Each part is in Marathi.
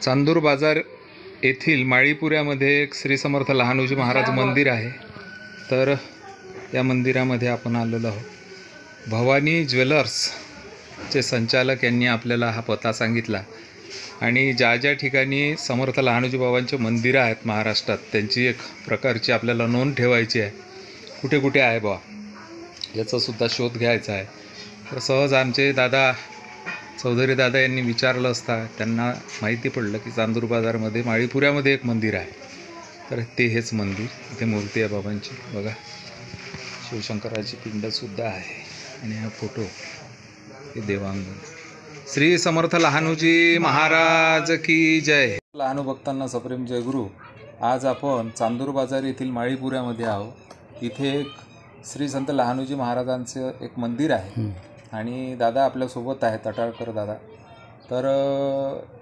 चांदूर बाजार येथील माळीपुऱ्यामध्ये एक श्री समर्थ लहानोजी महाराज मंदिर आहे। तर या मंदिरामध्ये आपण आलेलो आहोत। भवानी ज्वेलर्सचे संचालक यांनी आपल्याला हा पत्ता सांगितला आणि ज्या ज्या ठिकाणी समर्थ लहानोजी बाबांचे मंदिरं आहेत महाराष्ट्रात त्यांची एक प्रकारची आपल्याला नोंद ठेवायची आहे, कुठे कुठे आहे बा याचा सुद्धा शोध घ्यायचा आहे। तर सहज आमचे दादा चौधरी दादा यांनी विचारलं असता त्यांना माहिती पडलं की चांदूर बाजारमध्ये माळीपुऱ्यामध्ये एक मंदिर आहे। तर ते हेच मंदिर, इथे मूर्ती आहे बाबांची, बघा शिवशंकराची पिंडसुद्धा आहे आणि हा फोटो हे देवांगण। श्री समर्थ लहानोजी महाराज की जय। लहानू भक्तांना सप्रेम जय गुरु। आज आपण चांदूर बाजार येथील माळीपुऱ्यामध्ये आहोत। इथे एक श्री संत लहानोजी महाराजांचं एक मंदिर आहे आणि दादा आपल्यासोबत आहेत, अटाळकर दादा। तर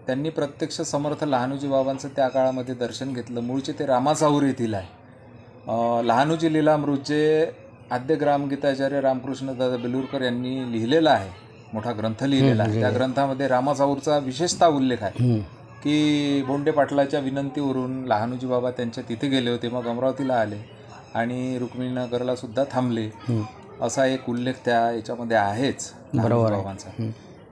त्यांनी प्रत्यक्ष समर्थ लहानोजी बाबांचं त्या काळामध्ये दर्शन घेतलं। मूळचे ते रामासाऊर येथील आहे। लहानोजी लीलामृत जे आद्य ग्रामगीताचार्य रामकृष्ण दादा बेलूरकर यांनी लिहिलेला आहे, मोठा ग्रंथ लिहिलेला आहे। त्या ग्रंथामध्ये रामासाऊरचा विशेषतः उल्लेख आहे की बोंडे पाटलाच्या विनंतीवरून लहानोजी बाबा त्यांच्या तिथे गेले होते, मग अमरावतीला आले आणि रुक्मिणीनगरला सुद्धा थांबले, असा एक उल्लेख त्या याच्यामध्ये आहेच बाबांचा।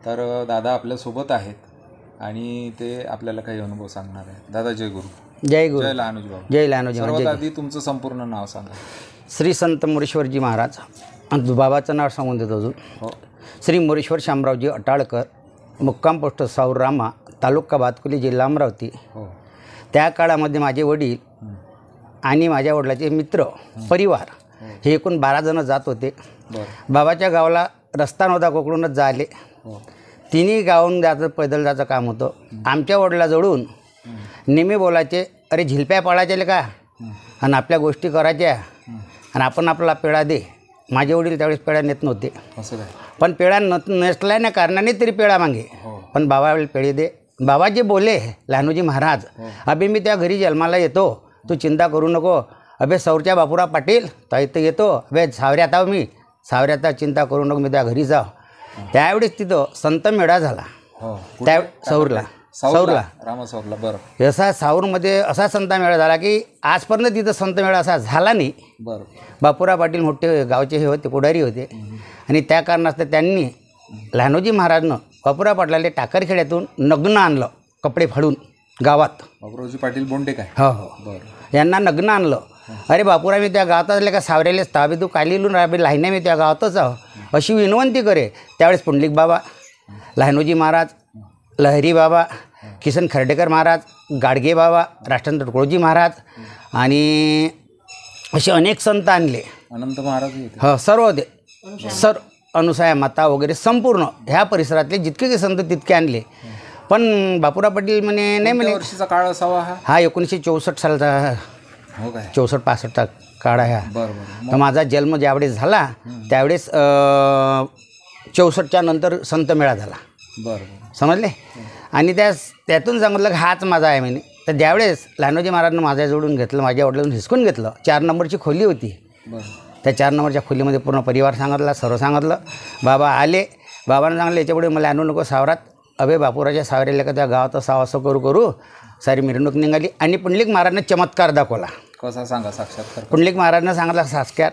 तर दादा आपल्यासोबत आहेत आणि ते आपल्याला काही अनुभव सांगणार आहेत। दादा जय गुरु। जय गुरु। जय लहानोजी बाबा। जय लहानोजी। सर्वात आधी तुमचं संपूर्ण नाव सांगा। श्री संत मोरेश्वरजी महाराज, बाबाचं नाव सांगून देतो अजून। हो। श्री मोरेश्वर शामरावजी अटाळकर, मुक्काम पोस्ट साऊर रामा, तालुका भातकुली, जिल्हा अमरावती। हो। त्या काळामध्ये माझे वडील आणि माझ्या वडिलाचे मित्र परिवार हे एकूण 12 जण जात होते। बाबाच्या गावाला रस्ता नव्हता, कोकणूनच जायले। तिन्ही गावून जायचं, पैदल जायचं काम होतं। आमच्या वडिलाजवळून नेहमी बोलायचे, अरे झिलप्या पाळायचे का आणि आपल्या गोष्टी करायच्या आणि आपण आपला पेढा दे। माझे वडील त्यावेळेस पेढा नेत नव्हते, पण पेढा नसल्याने कारणाने तरी पेढा मागे, पण बाबा पेढे दे। बाबा जे बोले लहानोजी महाराज, अभि मी त्या घरी जन्माला येतो, तू चिंता करू नको। अबे सौरच्या बापूराव पाटील तर इथं येतो, अबे सावऱ्यात आहो मी, सावऱ्यात चिंता करू नको, मी त्या घरी जाव। त्यावेळेस तिथं संत मेळा झाला, त्या साऊरला रामासाऊरला। बरं। असा साऊरमध्ये असा संत मेळा झाला की आजपर्यंत तिथं संत मेळा असा झाला नाही। बरं। बापूराव पाटील मोठे गावचे हे होते, पुढारी होते आणि त्या कारणास्तव त्यांनी लहानोजी महाराजनं बापूराव पाटलाला टाकरखेड्यातून नग्न आणलं, कपडे फाडून गावात। बापूरावजी पाटील बोंडे काय? हो हो। बरं। यांना नग्न आणलं। अरे बापूराव मी त्या गावात असले का सावरेलेच ताबे तू कालीलून राबे लाहिने मी त्या गावातच आहो, अशी विनवंती करे। त्यावेळेस पुंडलिक बाबा, लहानोजी महाराज, लहरी बाबा, किसन खर्डेकर महाराज, गाडगे बाबा, राष्ट्रसंत तुकडोजी महाराज आणि असे अनेक संत आणले। अनंत महाराज हो, सर्व होते, सर अनुसाया माता वगैरे संपूर्ण ह्या परिसरातले जितके जे संत तितके आणले। पण बापूराव पाटील म्हणे नाही, म्हणे वर्षीचा काळ असावा हा? 1964 सालचा। हो काय? 64-65चा काळ आहे हा। बरं। तर माझा जन्म ज्यावेळेस झाला त्यावेळेस 64च्या नंतर संत मेळा झाला। बरं। समजले? आणि त्यातून सांगितलं की हाच माझा आहे म्हणे। तर ज्यावेळेस लहानोजी महाराजांनी माझ्या जोडून घेतलं, माझ्या वडिलांनी हिसकून घेतलं, 4 नंबरची खोली होती। त्या 4 नंबरच्या खोलीमध्ये पूर्ण परिवार सांगितला, सर्व सांगितलं। बाबा आले, बाबांना सांगले याच्यापुढे मला आणू नको सावरात। अबे बापूराच्या सावरेला का त्या गावात असं करू सारी मिरवणूक निघाली आणि पुंडलिक महाराजनं चमत्कार दाखवला। कसा सांगा साक्षात्कार? पुंडलिक पुंडलिक महाराजनं सांगितलं साक्षात,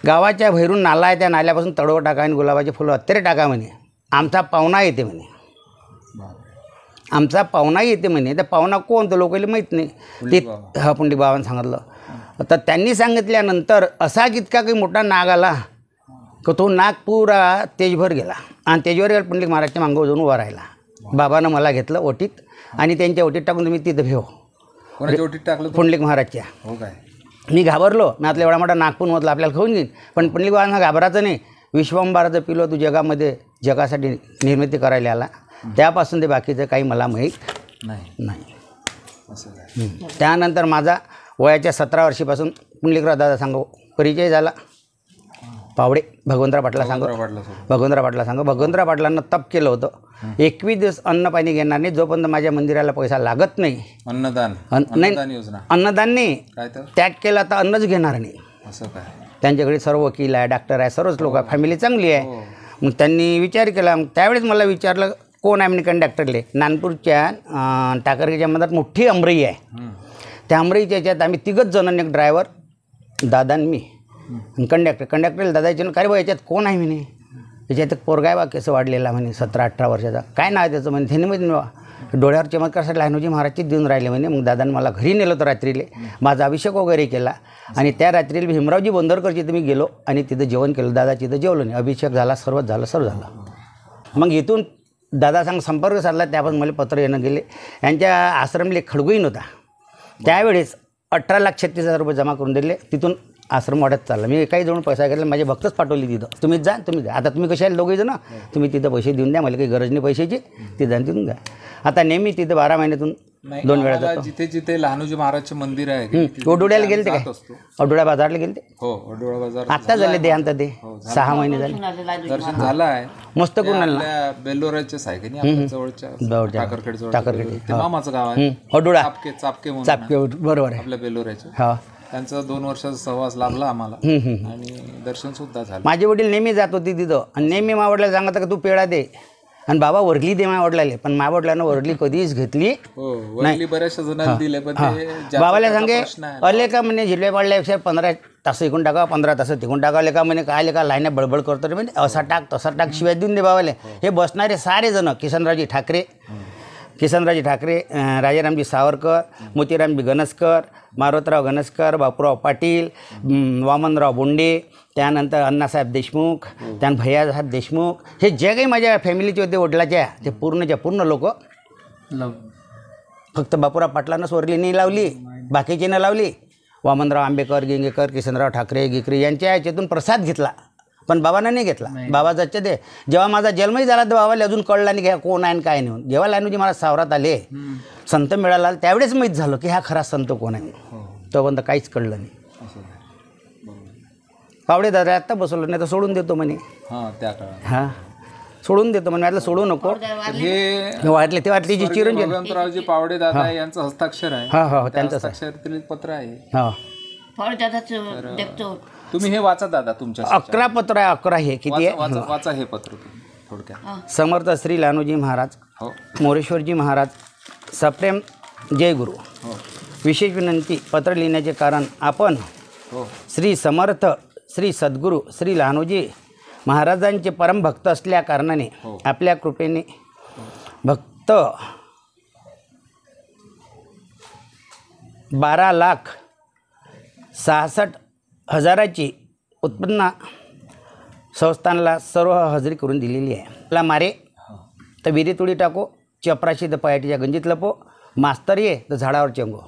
गावाच्या भैरून नाला आहे, त्या नाल्यापासून तडवं टाका आणि गुलाबाचे फुलं अत्तरे टाका म्हणे। आमचा पाहुणा येते म्हणे, आमचा पाहुणा येते म्हणे। त्या पाहुणा कोण तो लोकांना माहीत नाही। ते पुंडलिक बाबांनी सांगितलं। तर त्यांनी सांगितल्यानंतर असा इतका काही मोठा नाग आला की तो नाग पुरा तेजभर गेला आणि तेजभर गेला पुंडलिक महाराजच्या मागं जाऊन उभा राहिला। बाबानं मला घेतलं ओटीत आणि त्यांच्या ओटीत टाकून तुम्ही तिथं भेव। कोणाच्या ओटीत टाकलं? पुंडलिक महाराजच्या। हो काय? मी घाबरलो, मी आपल्या एवढा मोठा नागपून म्हटलं आपल्याला खाऊन घेईन, पण पुंडलिक बाबांना घाबरायचं नाही। विश्वंभराचं पिलो तू जगामध्ये, जगासाठी निर्मिती करायला आला, त्यापासून ते बाकीचं काही मला माहीत नाही। त्यानंतर माझा वयाच्या 17 वर्षीपासून पुंडलिकराव दादा सांगू परिचय झाला। पावडे भगवंतराव पाटला सांगू, भगवंतराव पाटलांना तप केलं होतं, 21 दिवस अन्न पाणी घेणार नाही जोपर्यंत माझ्या मंदिराला पैसा लागत नाही। अन्नदान? नाही, अन्नदान नाही, त्याग केला तर अन्नच घेणार नाही। असं काय? त्यांच्याकडे सर्व वकील आहे, डॉक्टर आहे, सर्वच लोक आहे, फॅमिली चांगली आहे। मग त्यांनी विचार केला। त्यावेळेस मला विचारलं कोण आहे म्हणे कंडक्टरले. नागपूरच्या टाकरगेच्या मधात मोठी अमराई आहे. त्या अमराईच्या याच्यात आम्ही तिघंच जण, एक ड्रायव्हर, दादा आणि मी, कंडक्टरला दादा विचारलं, काय बा याच्यात कोण आहे म्हणे. याच्यात एक पोरगा आहे बा, केस वाढलेला म्हणे, 17-18 वर्षाचा. काय नाव आहे त्याचं म्हणे. त्याने माहिती डोळ्यावर चमत्कारसाठी लहानोजी महाराजचीच देऊन राहिले म्हणे. मग दादाने मला घरी नेलं होतं रात्रीले, माझा अभिषेक वगैरे केला. आणि त्या रात्रीला भीमरावजी बोंदरकरची तिथं मी गेलो आणि तिथं जेवण केलं. दादा तिथं जेवलं नाही, अभिषेक झाला, सर्वच झालं. मग इथून दादा सांग संपर्क साधला. त्यापासून मला पत्र येणं गेले. यांच्या आश्रमले खडगूही नव्हता. त्यावेळेस 18,36,000 रुपये जमा करून दिले. तिथून आश्रम वाढत चालला. मी काही जवळ पैसा घेतला, माझे भक्तच पाठवली तिथं, तुम्ही जा. आता तुम्ही कसे आले दोघे जण, तुम्ही तिथं पैसे देऊन द्या, मला काही गरज नाही पैशाची, तिथं तिथून द्या. आता नेहमी तिथं 12 महिन्यातून 2 वेळा जातो. जिथे जिथे लहानोजी महाराजचे मंदिर आहे, ओडोड्याला गेले ते काय, ओडोड्या बाजारला गेले ते. हो, ओडोळा बाजार आत्ता झाले देहांत ते 6 महिने झाले. दर्शन झालं आहे. मस्त कुणाला आपल्या बेल्लोराच्या आहे की नाही, आपल्या जवळच्या टाकरखेड जवळ, ते मामाचं गाव आहे. ओडोडा चापके म्हणून चापके, बरोबर आहे. आपल्या बेल्लोराचे. हा, त्यांचा 2 वर्षाचा सहवास लाभला आम्हाला आणि दर्शन सुद्धा झालं. माझे वडील नेहमी जात होते तिथं आणि नेहमी मा वडिला सांगत का तू पेढा दे आणि बाबा वरली दे. माझ्या वडिलाले, पण माझ्या वडिलांना वरली कधीच घेतली हो, वरली बऱ्याचशा जणांना दिले, पण ते ज्याचा बाबाला त्याचा सांगे प्रश्न आहे. अले का म्हणे झिरवे पाडल्यापेक्षा 15 तास इकून टाका, 15 तास तिकून टाकाले का म्हणे. काय का लाईन बडबड करतो रे म्हणजे, असा टाक तसा टाक शिवाय देऊन दे बाबाले. हे बसणारे सारे जण, किसनरावजी ठाकरे, राजारामजी सावरकर, मोतीरामजी गणसकर, मारुतराव गणसकर, बापूराव पाटील, वामनराव बोंडे, त्यानंतर अण्णासाहेब देशमुख, त्यानंतर भैयासाहेब देशमुख, हे जे काही माझ्या फॅमिलीचे होते वडिलाच्या, ते पूर्ण लोक. फक्त बापूराव पाटलांनाच वरली नाही लावली, बाकीची न लावली. वामनराव आंबेकर, गिंगेकर, किसनराव ठाकरे, गिकरे यांच्या याच्यातून प्रसाद घेतला, पण बाबांना नाही घेतला. बाबाचा ते जेव्हा माझा जन्मही झाला तर बाबाला अजून कळला नाही घ्या कोण आहे काय नाही. जेव्हा लहानोजी मला सावरात आले, संत मिळाला, त्यावेळेस माहीत झालं की हा खरा संत कोण आहे. तोपर्यंत काहीच कळलं नाही. पावडे दादा आत्ता बसवलं, नाही तर सोडून देतो म्हणे. त्या काळात हां, सोडून देतो म्हणे. आता सोडू नको. हे वाटले ते वाटली जी चिरंजीव. भगवंतरावजी पावडे दादा यांचं हस्ताक्षर आहे. हा, त्यांचं हस्ताक्षरातील पत्र आहे. हा, तुम्ही हे वाचा दादा, तुमच्या 11 पत्र आहे. 11 हे किती आहे. वाचा हे पत्र तुम्ही थोडक्यात. समर्थ श्री लहानोजी महाराज, हो, मोरेश्वरजी महाराज, सप्रेम जय गुरु. विशेष विनंती. पत्र लिहिण्याचे कारण, आपण श्री समर्थ श्री सद्गुरू श्री लहानोजी महाराजांचे परमभक्त असल्या कारणाने आपल्या कृपेने भक्त 12,66,000ची उत्पन्न संस्थानला सर्व हजेरी करून दिलेली आहे. मला मारे तर विहिरीत उडी टाको, चपराशी तर पयाटीच्या गंजीत लपो, मास्तर ये तर झाडावर चेंगो.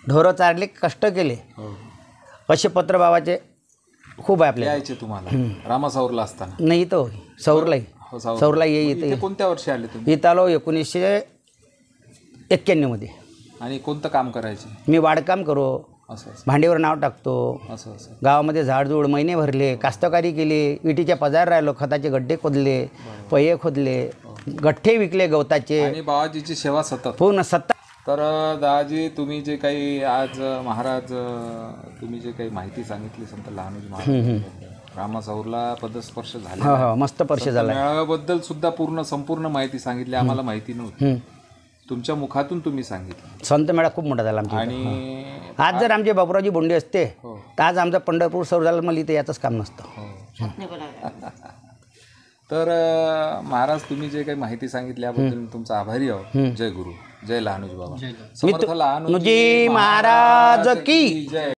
ढोरं चारले, कष्ट केले, असे पत्र बाबाचे खूप आहे आपल्याला. यायचे तुम्हाला रामासाऊरला असताना? नाही, तो सौरला ये इथे. कोणत्या वर्षी आले तुम्ही? इथं आलो 1991 मध्ये. आणि कोणतं काम करायचे? मी वाडकाम करो, असं भांडीवर नाव टाकतो, असं गावामध्ये झाडझूड महिने भरले, कास्तकारी केली, विटीच्या पजार राहिलो, खताचे गड्डे खोदले, पये खोदले, गठ्ठे विकले गवताचे, आणि बाबाजीची सेवा सतत पूर्ण सत्ता. तर दादाजी, तुम्ही जे काही आज महाराज, तुम्ही जे काही माहिती सांगितली संत लहानोजी महाराज, रामासाऊरला पदस्पर्श झाला, हो, मस्त स्पर्श झाला. मेळाव्याबद्दल सुद्धा संपूर्ण माहिती सांगितली. आम्हाला माहिती नव्हती, तुमच्या मुखातून तुम्ही सांगितलं. संत मेळा खूप मोठा झाला आमच्या. आणि आज जर आमचे बापूरावजी बोंडे असते तर आज आमचा पंढरपूर सौर झाला, मला इथे याचंच काम नसतं. तर महाराज, तुम्ही जे काही माहिती सांगितली याबद्दल तुमचा आभारी आहोत. जय गुरु, जय लहानोजी बाबा, समर्थ लहानोजी महाराज की जय.